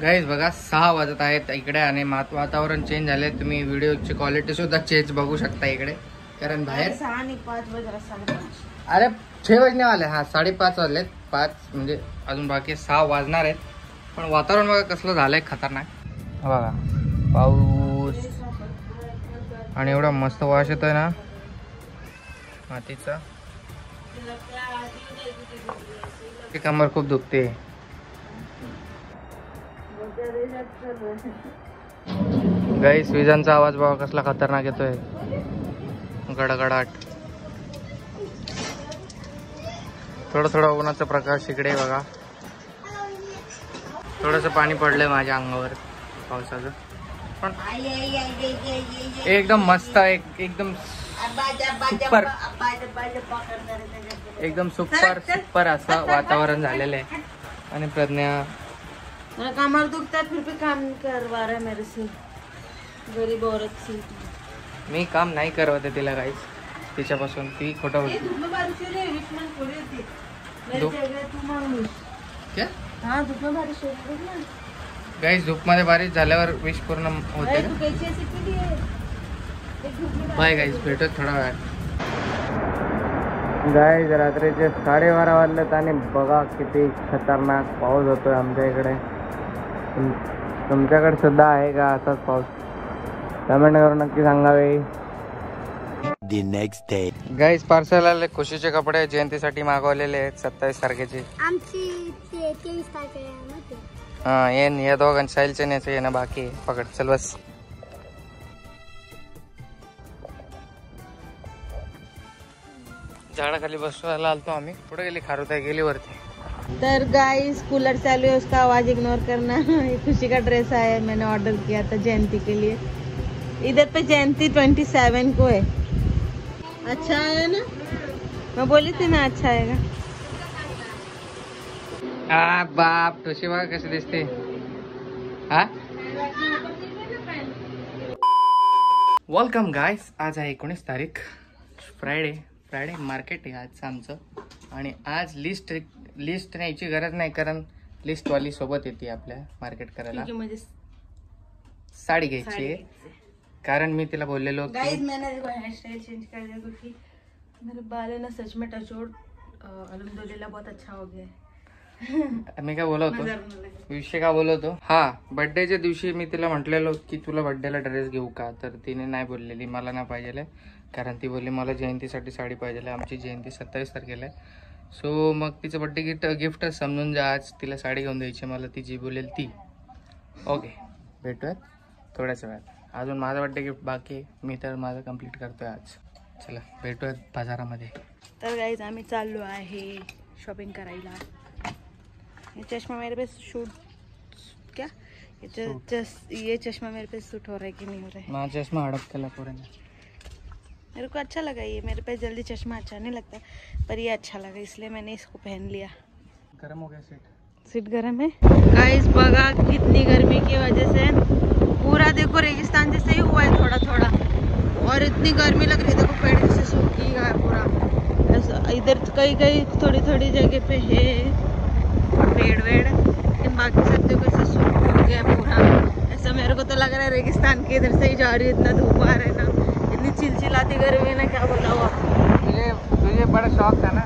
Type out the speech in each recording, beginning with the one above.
Guys बघा 6 वाजत आहेत इकडे आणि वातावरण चेंज झाले. तुम्ही व्हिडिओची क्वालिटी सुद्धा चेंज बघू शकता इकडे, कारण बाहेर 6 आणि 5 वाजता. अरे 6 वाजने वाले. हा 5:30 वाजलेत. 5 म्हणजे अजून बाकी 6 वाजणार आहेत. पण वातावरण बघा कसलं झालंय खतरनाक. बघा पाऊस आणि एवढा मस्त वास येतोय ना मातीचा. कमर खूप दुखते. गाईस विजांचा आवाज बघा कसला खतरनाक येतोय. गडगडाट. थोडं उन्हाचा प्रकाश इकडे बघा. थोडंसं पाणी पडलंय माझ्या अंगावर पावसाचं, पण एकदम मस्त. एकदम सुपर असं वातावरण झालेलं आहे. आणि प्रज्ञा कमर दुखता फिर भी काम करवा रहा है मेरे से. गरीब औरत सी. मी काम नाही करवते तिला काहीच. तिच्यापासून ती खोटं होती. गाईस धूप मध्ये बारिश झाल्यावर विष पूर्ण होते. बाय गाईस, भेटत थोडा वेळ. गाईस रात्रीचे 12:30 वाजलेत आणि बघा किती खतरनाक पाऊस होतोय आमच्या इकडे. तुमच्याकडे सुद्धा आहे का असाच पाऊस? कमेंट करून नक्की सांगावे. The next day. Guys parcel आले खुशीचे कपडे जयंतीसाठी मागवलेले आहेत 27 तारखेचे. आमची 23 तारखेला. हा या दोघांचे साहिलचे न्यायचं येणं बाकी आहे. पकड चल बस. झाडाखाली बसवायला आलतो आम्ही. पुढे गेली खारुताई गेली वरती. तर गाइस कूलर चालू है, उसका आवाज इग्नोर करना. ये खुशी का ड्रेस आया, मैंने ऑर्डर किया था जयंती के लिए. इधर पे जयंती 27 को है. अच्छा है ना? मैं बोली थी ना अच्छा आएगा. बाप तुझी बघा कशी दिसते. हा वेलकम गाइस. आज आहे 19 तारीख, फ्रायडे मार्केट आहे आजचं आमचं. आणि आज लिस्ट न्यायची गरज नाही, कारण लिस्टवाली सोबत येते आपल्या मार्केट करायला. साडी घ्यायची आहे, कारण मी तिला बोललेलो गाइस मैंने हेयर स्टाइल चेंज कर दिया क्योंकि मेरे बाल है ना सच में टचोड अल्हम्दुलिल्लाह बहुत अच्छा हो गया है. मी काय बोलवतो विषय का बोलवतो. हा बर्थडेच्या दिवशी मी तिला म्हटलेलो की तुला बर्थडेला ड्रेस घेऊ का, तर तिने नाही बोललेली मला नाही पाहिजे, कारण ती बोलली मला जयंतीसाठी साडी पाहिजे. आमची जयंती 27 तारखेला आहे. सो मग तिचं बर्थडे गिफ्टच समजून जा. आज तिला साडी घेऊन द्यायची मला, ती जी बोलेल ती. ओके भेटूयात थोड्याच वेळात. अजून माझा बर्थडे गिफ्ट बाकी आहे, मी तर माझं कंप्लीट करतोय आज. चला भेटूयात बाजारामध्ये. तर गाइस आम्ही चाललो आहे शॉपिंग करायला. ये चश्मा मेरे पे सूट क्या ये चश्मा मेरे पे सूट हो रहा है कि नहीं हो रहा है? माझा चष्मा हड़प केला पोराने. मेरे को अच्छा लगा ये. मेरे पे जल्दी चश्मा अच्छा नहीं लगता, पर ये अच्छा लगा इसलिए मैंने इसको पहन लिया. गरम हो गया सीट गरम है. गाइस बघा कितनी गर्मी की वजह से पूरा देखो रेगिस्तान जैसा ही हुआ है थोड़ा थोड़ा, और इतनी गर्मी लग रही है. देखो पेड़ जैसे सूखी गया पूरा. इधर कई थोड़ी थोड़ी जगह पे है पेड़ वेड़, लेकिन बाकी सब देखो ऐसे सूख गया पूरा. ऐसा मेरे को तो लग रहा है रेगिस्तान के इधर से ही जा रही है. इतना धूप आ रहा है ना, इतनी चिलचिलाती गर्मी है ना, क्या बताओ. तुझे बड़ा शौक था ना?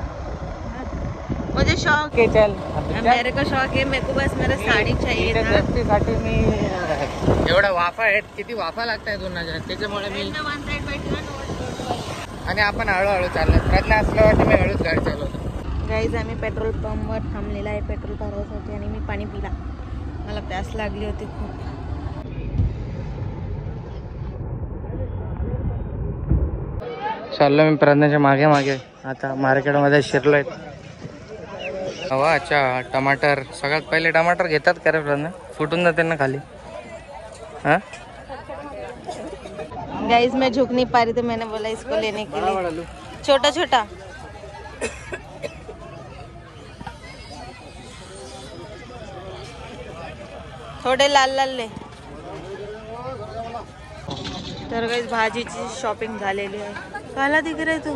मुझे शौक है. चल मेरे को शौक है. मेरे को बस मेरा साडी चाहिए था. साठी मी एवढा वाफा आहेत, किती वाफा लागताय दोनाच्या, त्याच्यामुळे मी वन साइड बैठून आणि आपण हळूहळू चाललो. प्रज्ञा असल्यावरती मी हळूच गाडी चालवतो. गाईज आम्ही पेट्रोल पंपवर थांबलेला आहे पेट्रोल भरण्यासाठी, आणि मी पाणी पिला. मला प्यास लागली होती खूप. चाललो मी प्रज्ञाच्या मागे मागे. आता मार्केटमध्ये शिरलोय. हवा अच्छा टमाटर. सगळ्यात पहिले टमाटर घेतात का रे प्रज्ञा? फुटून जाते ना खाली. हाँ गाइस मैं झुक नहीं पा रही, तो मैंने बोला इसको लेने के लिए. छोटा छोटा थोडे लाल लाल ले. तर गाइस भाजीची शॉपिंग झालेली आहे. काला दिख रहा है तू?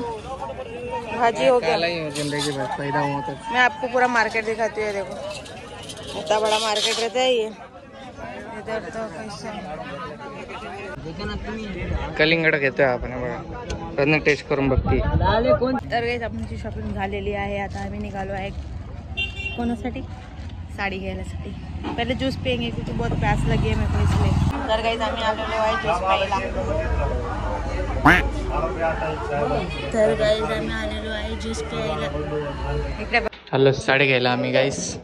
भाजी हो गया. जिंदगी भर पैदा हुआ तो. मैं आपको पूरा मार्केट दिखाती हूँ. देखो इतना बड़ा मार्केट रहता है ये. इधर तो कैसा कलिंगड घेतोय आपण हे बघा. प्रज्ञा टेस्ट करून बघते. तर गाईज आमची शॉपिंग झालेली आहे. आता आम्ही निघालो आहे कोणासाठी? साड़ी घ्यायसाठी. पहले जूस पियेंगे क्योंकि बहुत प्यास लगी है मेरे को इसलिए. तर गाईज आम्ही आलेलो आहे ज्यूस प्यायला. तर गाईज आम्ही आलेलो आहे ज्यूस प्यायला. इकडे हॅलो साडी घ्यायला आम्ही गाईस.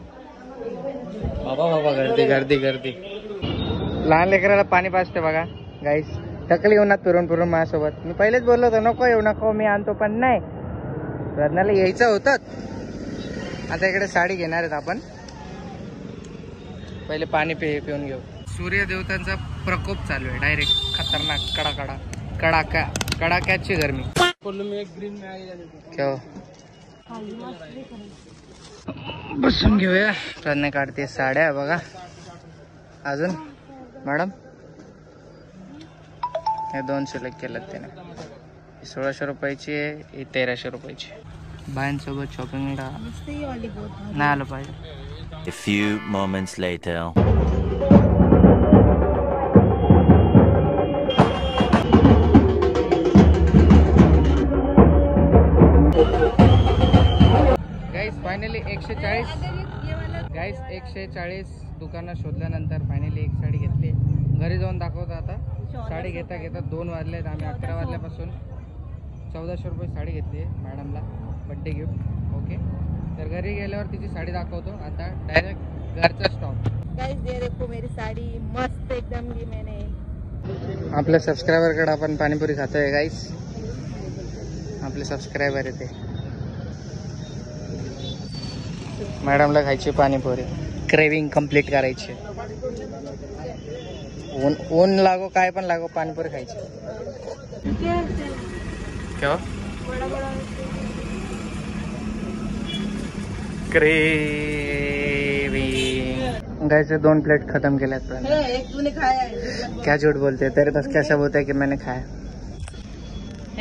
बाबा गर्दी गर्दी गर्दी. लहान लेकराला पाणी पाजते बघा गाईस. थकली उन्हात फिरून फिरून माझ्यासोबत. मी पहिलेच बोललो होतो नको येऊ नको मी आणतो पण नाही. प्रज्ञाला यायचं होतं. आता इकडे साडी घेणार आहेत आपण. पहिले पाणी पिऊन घेऊ. सूर्यदेवतांचा प्रकोप चालू आहे. डायरेक्ट खतरनाक कडाक्याची गरमी. बसून घेऊया. प्रज्ञा काढते साड्या बघा. अजून मॅडम हे 2 सिलेक्ट केलं त्याने. 1600 रुपयाची आहे. ही 1300 रुपयाची. बायांसोबत शॉपिंगला नाही आलं पाहिजे. A few moments later. Guys finally 140 गाईस 140 दुकानात शोधल्यानंतर फायनली एक साडी घेतली. घरी जाऊन दाखवतो आता. साडी घेता घेता 2 वाजलेत. आम्ही 11 वाजल्यापासून 1400 रुपये साडी घेतली मॅडमला बड्डे गिफ्ट. ओके तर घरी गेल्यावर तिची साडी दाखवतो. आता डायरेक्ट घरचा स्टॉप. गाइस ये देखो मेरी साड़ी मस्त एकदम ली मैंने. आपल्या सबस्क्रायबरकडे आपण पाणीपुरी खातोय गाईस. आपले सबस्क्रायबर आहे ते. मॅडमला खायची पाणीपुरी. क्रेविंग कंप्लीट करायची. ऊन लागो काय पण लागो पाणीपुरी खायची. क्या क्रेविंग. गाइस 2 प्लेट खत्म केल्यात. एक तूने खाया है. क्या झूठ बोलते तेरे पास कैसा बोलता है कि मैंने खाया.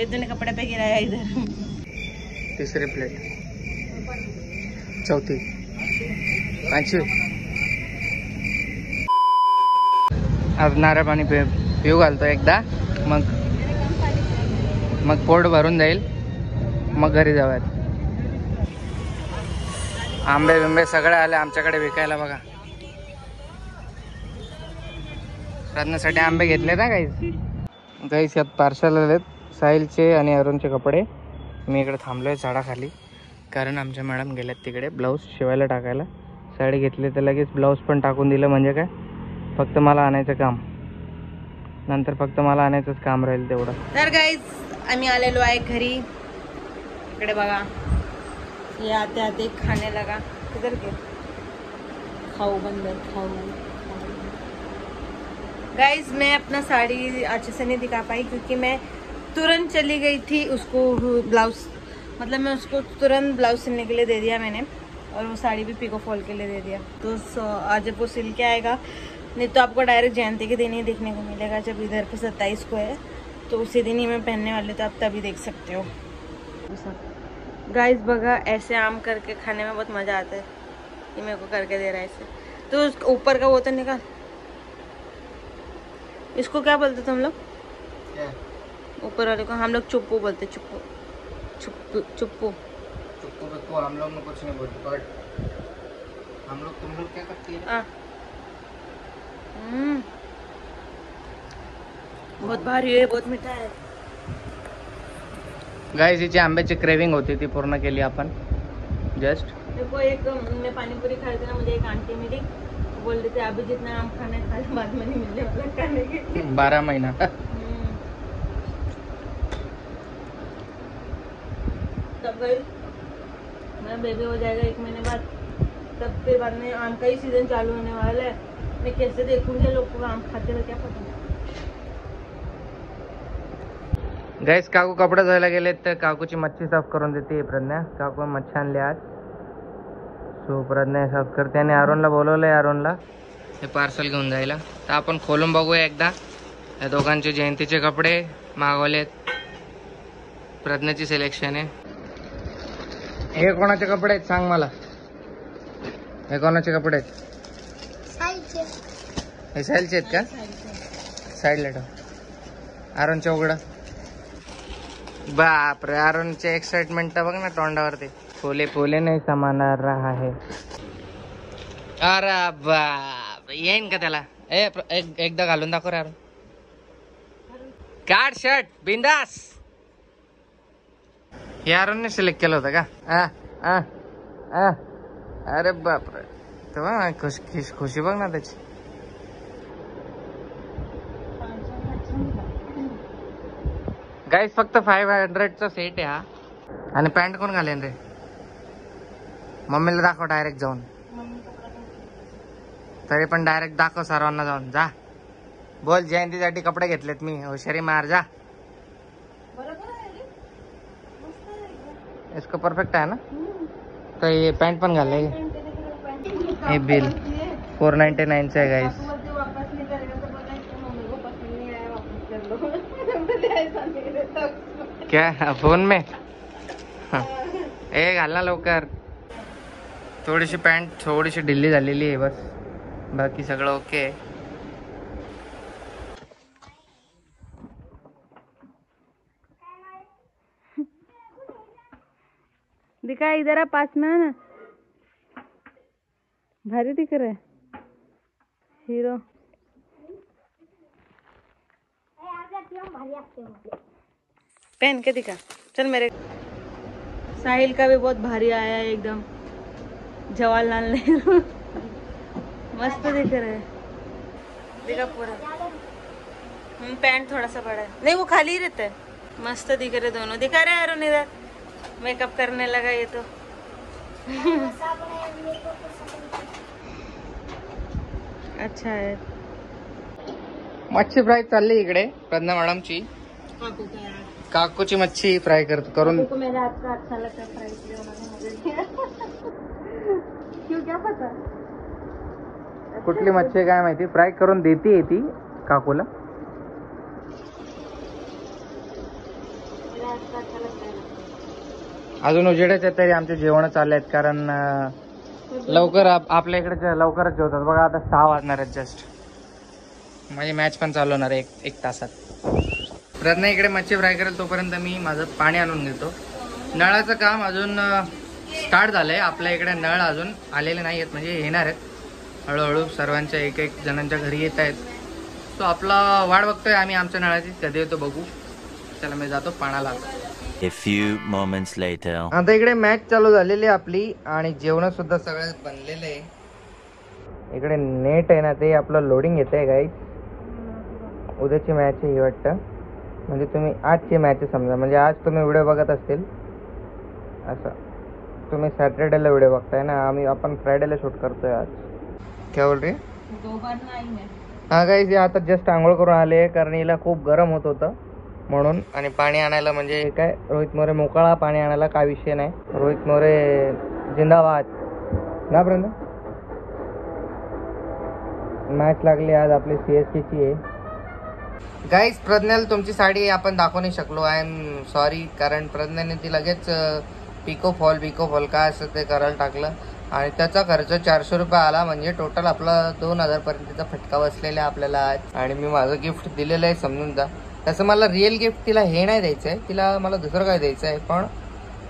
एक तूने कपड़े पे गिराया इधर. तीसरी प्लेट. चौथी. 5वी. आज नारळ पाणी पिऊ घालतो एकदा. मग पोट भरून जाईल. मग घरी जाऊयात. आंबे बिंबे सगळे आले आमच्याकडे विकायला बघा. प्रज्ञासाठी आंबे घेतले ना गाईस. यात पार्सल आलेत साहिलचे आणि अरुणचे कपडे. मी इकडे थांबलोय झाडाखाली कारण आमच्या मॅडम गेल्यात तिकडे ब्लाऊज शिवायला टाकायला. साडी घेतली तर लगेच ब्लाऊज पण टाकून दिलं. म्हणजे काय फक्त मला आणायचं काम. नंतर फक्त मला आणायचंच काम राहील तेवढं. तर गाईज आम्ही आलेलो आहे घरी. इकडे बघा ये आते आते खाने लगा. किधर के खाओ बंदर खाओ. गाइज मैं अपना साड़ी अच्छे से नहीं दिखा पाई क्योंकि मैं तुरंत चली गई थी. उसको ब्लाउज मतलब मैं उसको तुरंत ब्लाउज सिलने के लिए दे दिया मैंने. और वो साड़ी भी पिको फॉल के लिए दे दिया. तो आज जब वो सिल के आएगा नहीं तो आपको डायरेक्ट जयंती के दिन ही देखने को मिलेगा. जब इधर पे 27 को है तो उसी दिन ही मैं पहनने वाली. तो आप तभी देख सकते हो. गाइस बघा ऐसे आम करके खाने में बहुत मजा आता है. ये मेरे को करके दे रहा है ऐसे. तो ऊपर का वो तो निकाल. इसको क्या बोलते तुम लोग? ऊपर वाले को हम लोग चुप्पू बोलते. चुप्पू चुप्पू चुप्पू चुप्पू हम लोग कुछ नहीं बोलते. बट हम लोग तुम लोग क्या करती है? बहुत भारी है बहुत मीठा है. गाइस हिची आंब्याची क्रेविंग होती ती पूर्ण केली आपण. जस्ट देखो एक मैं पानीपुरी खाई थी ना. मुझे एक आंटी मिली बोल रही थी अभी जितना आम खाना है खा बाद में नहीं मिलने वाला खाने के. 12 महीना. तब गई मेरा बेबी हो जाएगा 1 महीने बाद. तब फिर बाद में आम का ही सीजन चालू होने वाला है. मैं कैसे देखूंगी लोग को आम खाते हुए क्या पता. गाइस काकू कपडे धुवायला गेले तर काकूची मच्छी साफ करून देते प्रज्ञा. काकू मच्छी आणली आज. सो प्रज्ञा साफ करते आणि अरुणला बोलवलंय. अरुणला हे पार्सल घेऊन जायला. तर आपण खोलून बघूया एकदा. या दोघांचे जयंतीचे कपडे मागवलेत. प्रज्ञाची सिलेक्शन आहे. हे कोणाचे कपडे आहेत सांग मला. हे कोणाचे कपडे आहेत? हे साईलचे आहेत का? साईडला ठेव. आरोनच्या उघडा. बापरे, आरोनचे एक्साइटमेंट बघ ना तोंडावरती. फुले फुले नाही समानार रहा है. अरे बाप, येईन का त्याला? एकदा घालून दाखव रे आरोन. काढ शर्ट बिंदास. हे आरोनने सिलेक्ट केलं होतं का? अरे बापरे, तेव्हा खुशी बघ ना त्याची. गाईस फक्त 500चा सेट आहे हा. आणि पॅन्ट कोण घालेन रे? मम्मीला दाखव डायरेक्ट जाऊन. तरी पण डायरेक्ट दाखव सर्वांना जाऊन. जा बोल, जयंतीसाठी कपडे घेतलेत मी. हुशारी मार जा. इसको परफेक्ट आहे ना? तर हे पॅन्ट पण घाले. हे बिल 499 आहे गाईस. क्या फोन में? ए घाल ना लवकर. थोडीशी पॅन्ट थोडीशी ढिल्ली झालेली आहे बस, बाकी सगळं ओके. दिखा इधर आ, पास में आना. भारी दिख रहा है हीरो. पहन के दिखा. चल मेरे. साहिल का भी बहुत भारी आया है एकदम. जवाहरलाल नेहरू. मस्त दिख रहा है. दिखा पूरा. पैंट थोड़ा सा बड़ा है. नहीं वो खाली ही रहता है. मस्त दिख रहे दोनों. दिखा रहे अरुण इधर मेकअप करने लगा ये तो. अच्छा है. मच्छी फ्राय चालली इकडे प्रज्ञा मॅडमची. काकूची मच्छी फ्राय करून. मेरे हाथ का अच्छा लगता है फ्राई किया. क्यों, क्या पता कुठली मच्छी काय माहिती, फ्राय करून देते ती काकूला. अजून उजेडाचे तरी आमचे जेवण चालले आहेत, कारण लवकर आपल्या इकडे लवकरच जेवतात बघा. आता 6 वाजणार आहेत जस्ट. माझी मॅच पण चालू होणार आहे एक तासात. प्रज्ञा इकडे मच्छी फ्राय करेल, तोपर्यंत मी माझं पाणी आणून घेतो. नळाचं काम अजून स्टार्ट झालंय. आपल्या इकडे नळ अजून आलेले नाही आहेत, म्हणजे येणार आहेत हळूहळू. सर्वांच्या एक एक जणांच्या घरी येत आहेत. तो आपला वाट बघतोय आम्ही आमच्या नळाची, कधी येतो बघू. चला मी जातो पाण्याला. A few moments later. आता इकडे मॅच चालू झालेली आहे आपली, आणि जेवण सुद्धा सगळं बनलेलं आहे. इकडे नेट आहे ना, ते आपलं लोडिंग येत आहे गाईस. उद्याची मॅच आहे ही वाटतं, म्हणजे तुम्ही आजची मॅच समजा. म्हणजे आज तुम्ही व्हिडिओ बघत असतील असं. तुम्ही सॅटर्डेला व्हिडिओ बघताय ना, आपण फ्रायडेला शूट करतोय आज. काय बोल रे? हा गाईस, आता जस्ट आंघोळ करून आले, कारण हिला खूप गरम होत होतं म्हणून. आणि पाणी आणायला म्हणजे काय, रोहित मोरे मोकळा पाणी आणायला काय विषय नाही. रोहित मोरे जिंदाबाद ना. पर्यंत मॅच लागली आज आपली CSK ची आहे. गाईस, प्रज्ञाला तुमची साडी आपण दाखवू नाही शकलो. आय एम सॉरी, कारण प्रज्ञाने ती लगेच पिको फॉल काय असं ते करायला टाकलं, आणि त्याचा खर्च 400 रुपये आला. म्हणजे टोटल आपला 2000 पर्यंतचा फटका बसलेला आहे आपल्याला आज. आणि मी माझं गिफ्ट दिलेलं आहे, समजून जा. तसं मला रिअल गिफ्ट तिला हे नाही द्यायचं आहे, तिला मला दुसरं काय द्यायचं आहे, पण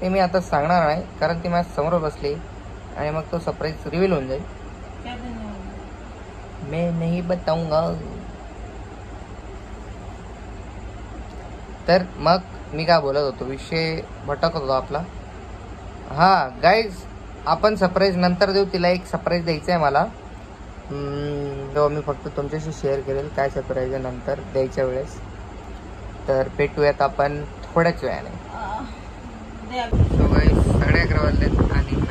ते मी आता सांगणार नाही, कारण ती माझ्या समोर बसली आणि मग तो सरप्राईज रिव्हील होऊन जाईल. मैं नहीं बताऊंगा. तर मग मी काय बोलत होतो, विषय भटकत होतो आपला. हा गाईज, आपण सरप्राईज नंतर देऊ. तिला एक सरप्राईज द्यायचं आहे मला, तो मी फक्त तुमच्याशी शेअर करेल काय सरप्राईज आहे नंतर द्यायच्या वेळेस. तर भेटूयात आपण थोड्याच वेळाने. सो गाईज, 11:30 वाजलेत आणि